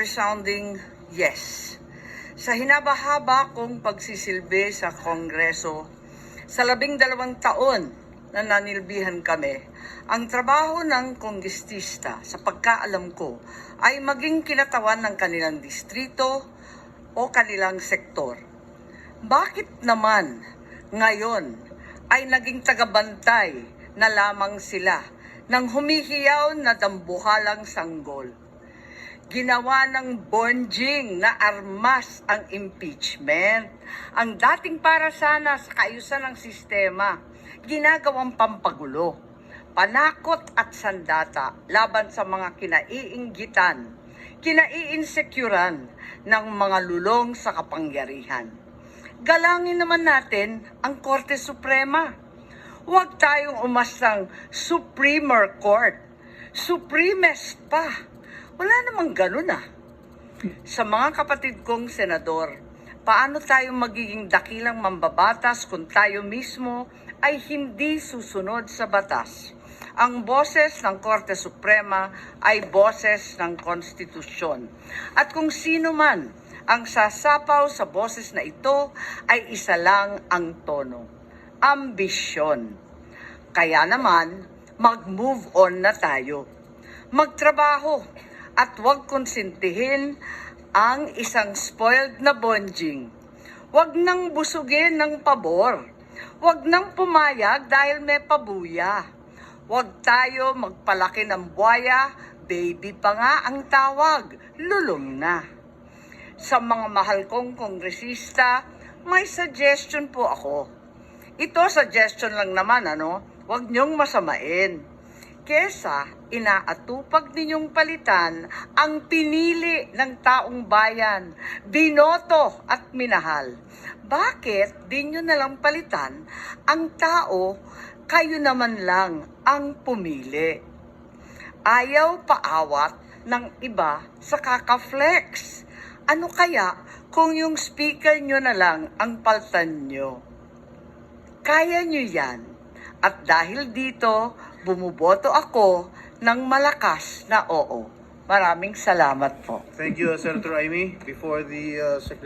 resounding yes. Sa hinaba-haba kong pagsisilbi sa Kongreso, sa 12 taon na nanilbihan kami, ang trabaho ng kongrestista sa pagkaalam ko ay maging kinatawan ng kanilang distrito o kanilang sektor. Bakit naman ngayon ay naging tagabantay na lamang sila ng humihiyaw na dambuhalang sanggol? Ginawa ng bonjing na armas ang impeachment. Ang dating para sana sa kaayusan ng sistema, ginagawang pampagulo, panakot at sandata laban sa mga kinaiinggitan, kinaiinsecuran ng mga lulong sa kapangyarihan. Galangin naman natin ang Korte Suprema. Huwag tayong umastang Supreme Court. Supremes pa. Wala namang ganun ah. Sa mga kapatid kong senador, paano tayo magiging dakilang mambabatas kung tayo mismo ay hindi susunod sa batas? Ang boses ng Korte Suprema ay boses ng konstitusyon. At kung sino man ang sasapaw sa boses na ito ay isa lang ang tono: ambisyon. Kaya naman, mag-move on na tayo. Magtrabaho at huwag konsintihin ang isang spoiled na bonjing. Huwag nang busugin ng pabor. Huwag nang pumayag dahil may pabuya. Huwag tayo magpalaki ng buwaya, baby pa nga ang tawag, lulong na. Sa mga mahal kong kongresista, may suggestion po ako. Ito suggestion lang naman, Huwag niyong masamain. Kesa inaatupag ninyong palitan ang pinili ng taong bayan, binoto at minahal. Bakit di nyo nalang palitan ang tao, kayo naman lang ang pumili? Ayaw paawat ng iba sa kaka-flex. Ano kaya kung yung speaker nyo na lang ang paltan nyo? Kaya nyo yan. At dahil dito, bumuboto ako ng malakas na oo. Maraming salamat po. Thank you, Senator Amy. Before the Secretary